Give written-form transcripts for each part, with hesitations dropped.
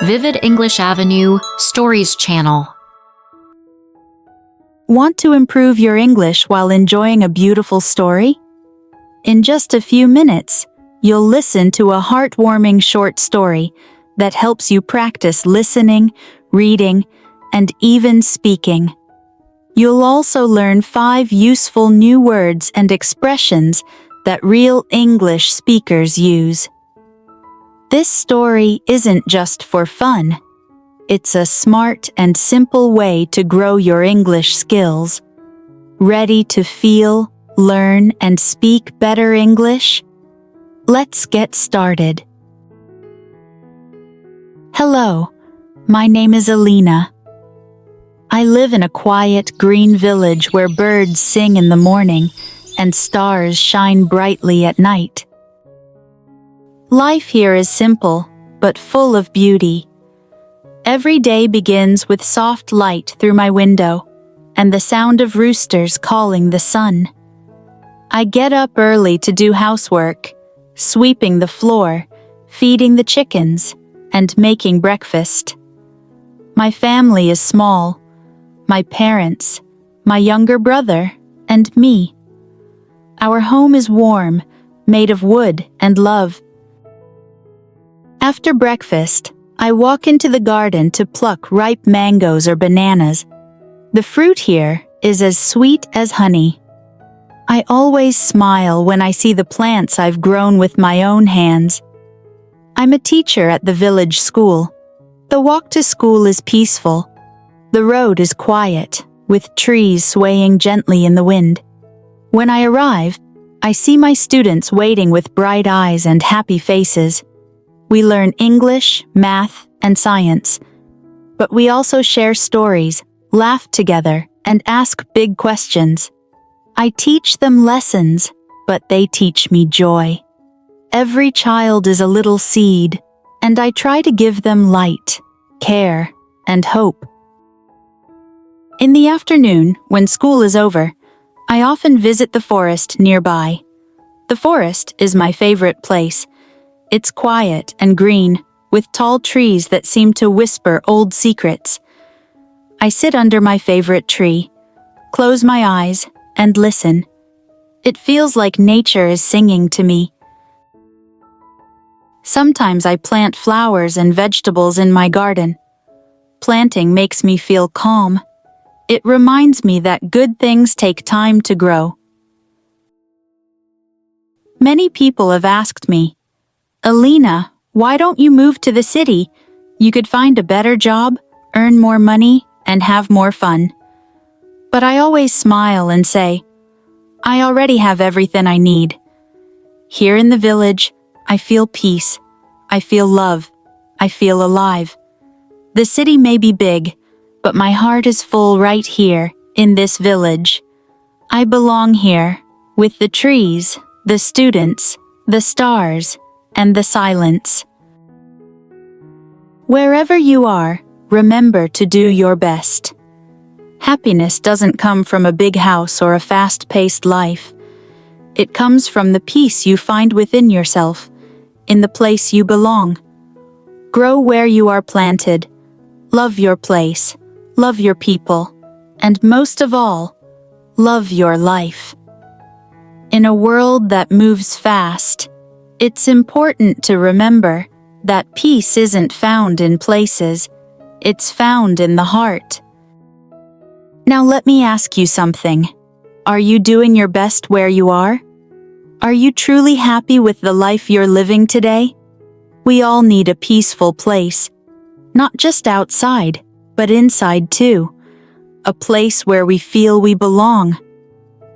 Vivid English Avenue Stories Channel. Want to improve your English while enjoying a beautiful story? In just a few minutes, you'll listen to a heartwarming short story that helps you practice listening, reading, and even speaking. You'll also learn 5 useful new words and expressions that real English speakers use. This story isn't just for fun. It's a smart and simple way to grow your English skills. Ready to feel, learn, and speak better English? Let's get started. Hello, my name is Elina. I live in a quiet green village where birds sing in the morning and stars shine brightly at night. Life here is simple, but full of beauty. Every day begins with soft light through my window and the sound of roosters calling the sun. I get up early to do housework, sweeping the floor, feeding the chickens, and making breakfast. My family is small. My parents, my younger brother, and me. Our home is warm, made of wood and love. After breakfast, I walk into the garden to pluck ripe mangoes or bananas. The fruit here is as sweet as honey. I always smile when I see the plants I've grown with my own hands. I'm a teacher at the village school. The walk to school is peaceful. The road is quiet, with trees swaying gently in the wind. When I arrive, I see my students waiting with bright eyes and happy faces. We learn English, math, and science. But we also share stories, laugh together, and ask big questions. I teach them lessons, but they teach me joy. Every child is a little seed, and I try to give them light, care, and hope. In the afternoon, when school is over, I often visit the forest nearby. The forest is my favorite place. It's quiet and green, with tall trees that seem to whisper old secrets. I sit under my favorite tree, close my eyes, and listen. It feels like nature is singing to me. Sometimes I plant flowers and vegetables in my garden. Planting makes me feel calm. It reminds me that good things take time to grow. Many people have asked me, Alina, why don't you move to the city? You could find a better job, earn more money, and have more fun. But I always smile and say, I already have everything I need. Here in the village, I feel peace. I feel love. I feel alive. The city may be big, but my heart is full right here, in this village. I belong here, with the trees, the students, the stars, and the silence. Wherever you are, remember to do your best. Happiness doesn't come from a big house or a fast-paced life. It comes from the peace you find within yourself, in the place you belong. Grow where you are planted. Love your place. Love your people, and most of all, love your life. In a world that moves fast, it's important to remember that peace isn't found in places, it's found in the heart. Now let me ask you something. Are you doing your best where you are? Are you truly happy with the life you're living today? We all need a peaceful place, not just outside, but inside too, a place where we feel we belong.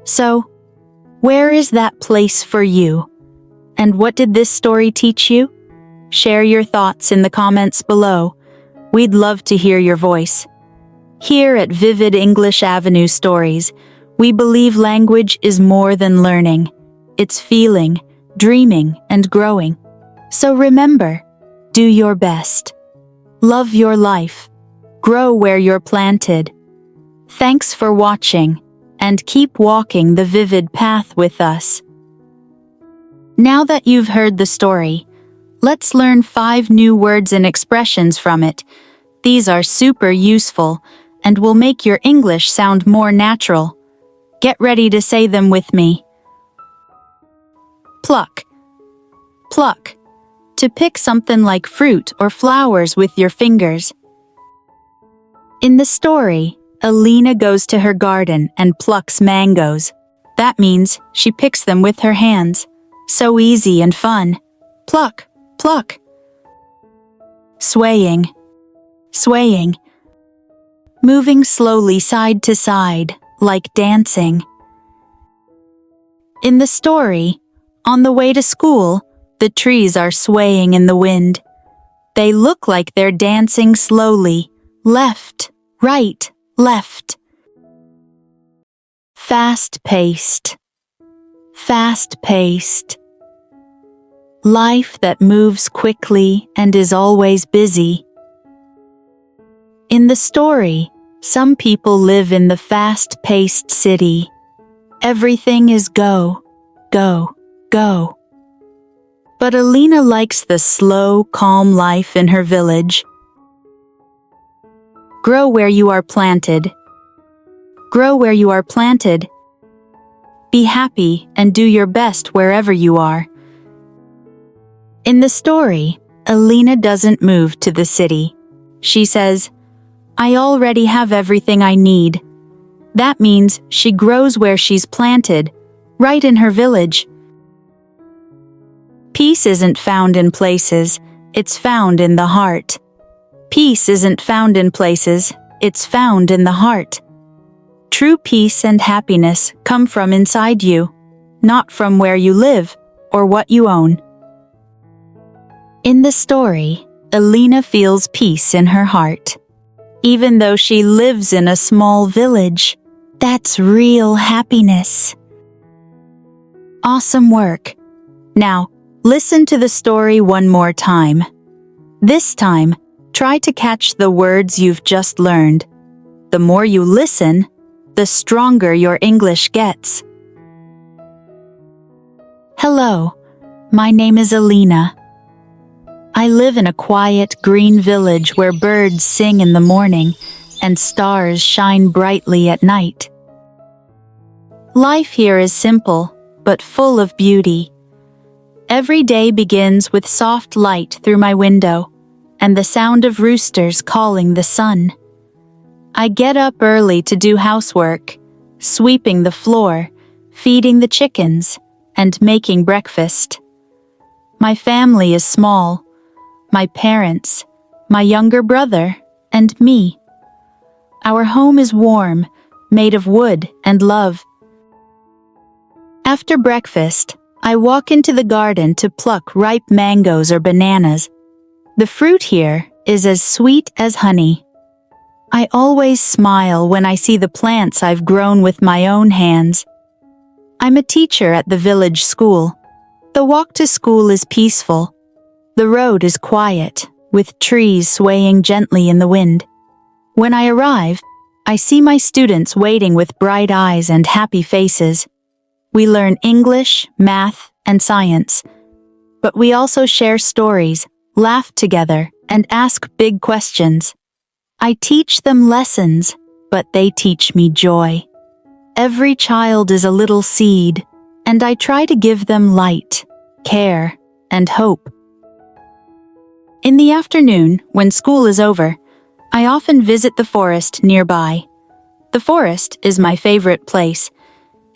So, where is that place for you? And what did this story teach you? Share your thoughts in the comments below. We'd love to hear your voice. Here at Vivid English Avenue Stories, we believe language is more than learning. It's feeling, dreaming, and growing. So remember, do your best. Love your life. Grow where you're planted. Thanks for watching, and keep walking the vivid path with us. Now that you've heard the story, Let's learn 5 new words and expressions from it. These are super useful and will make your English sound more natural. Get ready to say them with me. Pluck. Pluck. To pick something like fruit or flowers with your fingers. In the story, Elina goes to her garden and plucks mangoes. That means she picks them with her hands. So easy and fun. Pluck, pluck. Swaying. Swaying. Moving slowly side to side, like dancing. In the story, on the way to school, the trees are swaying in the wind. They look like they're dancing slowly, left, right, left. Fast-paced. Fast-paced. Life that moves quickly and is always busy. In the story, some people live in the fast-paced city. Everything is go, go, go. But Alina likes the slow, calm life in her village. Grow where you are planted. Grow where you are planted. Be happy and do your best wherever you are. In the story, Elina doesn't move to the city. She says, "I already have everything I need." That means she grows where she's planted, right in her village. Peace isn't found in places, it's found in the heart. Peace isn't found in places, it's found in the heart. True peace and happiness come from inside you, not from where you live or what you own. In the story, Elina feels peace in her heart. Even though she lives in a small village, that's real happiness. Awesome work. Now, listen to the story one more time. This time, try to catch the words you've just learned. The more you listen, the stronger your English gets. Hello, my name is Elina. I live in a quiet green village where birds sing in the morning and stars shine brightly at night. Life here is simple, but full of beauty. Every day begins with soft light through my window and the sound of roosters calling the sun. I get up early to do housework, sweeping the floor, feeding the chickens, and making breakfast. My family is small. My parents, my younger brother, and me. Our home is warm, made of wood and love. After breakfast, I walk into the garden to pluck ripe mangoes or bananas. The fruit here is as sweet as honey. I always smile when I see the plants I've grown with my own hands. I'm a teacher at the village school. The walk to school is peaceful. The road is quiet, with trees swaying gently in the wind. When I arrive, I see my students waiting with bright eyes and happy faces. We learn English, math, and science. But we also share stories, laugh together, and ask big questions. I teach them lessons, but they teach me joy. Every child is a little seed, and I try to give them light, care, and hope. In the afternoon, when school is over, I often visit the forest nearby. The forest is my favorite place.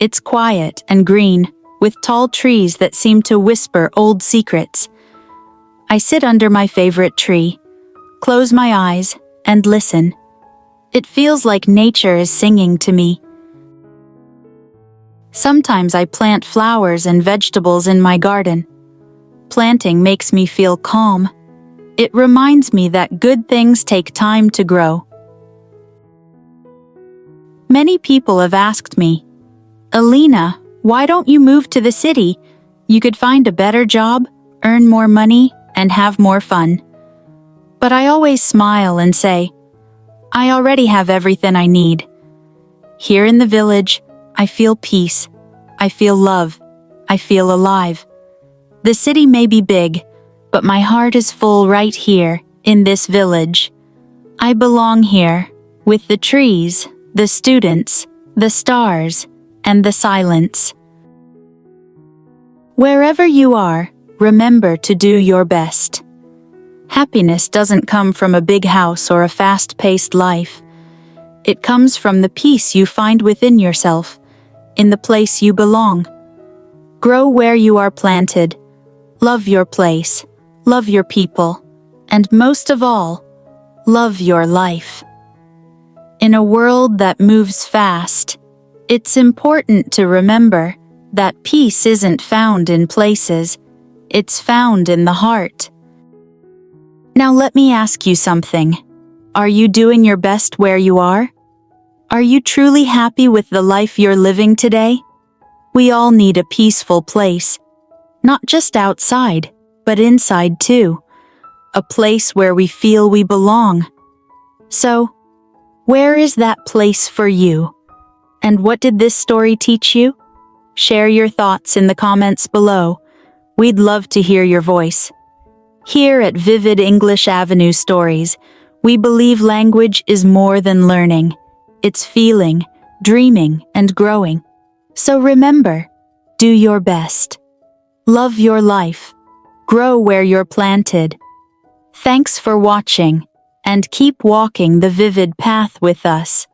It's quiet and green, with tall trees that seem to whisper old secrets. I sit under my favorite tree, close my eyes, and listen. It feels like nature is singing to me. Sometimes I plant flowers and vegetables in my garden. Planting makes me feel calm. It reminds me that good things take time to grow. Many people have asked me, "Elina, why don't you move to the city? You could find a better job, earn more money, and have more fun." But I always smile and say, I already have everything I need. Here in the village, I feel peace. I feel love. I feel alive. The city may be big, but my heart is full right here, in this village. I belong here, with the trees, the students, the stars, and the silence. Wherever you are, remember to do your best. Happiness doesn't come from a big house or a fast-paced life. It comes from the peace you find within yourself, in the place you belong. Grow where you are planted. Love your place, love your people, and most of all, love your life. In a world that moves fast, it's important to remember that peace isn't found in places, it's found in the heart. Now let me ask you something. Are you doing your best where you are? Are you truly happy with the life you're living today? We all need a peaceful place, not just outside, but inside too. A place where we feel we belong. So, where is that place for you? And what did this story teach you? Share your thoughts in the comments below. We'd love to hear your voice. Here at Vivid English Avenue Stories, we believe language is more than learning. It's feeling, dreaming, and growing. So remember, do your best. Love your life. Grow where you're planted. Thanks for watching, and keep walking the vivid path with us.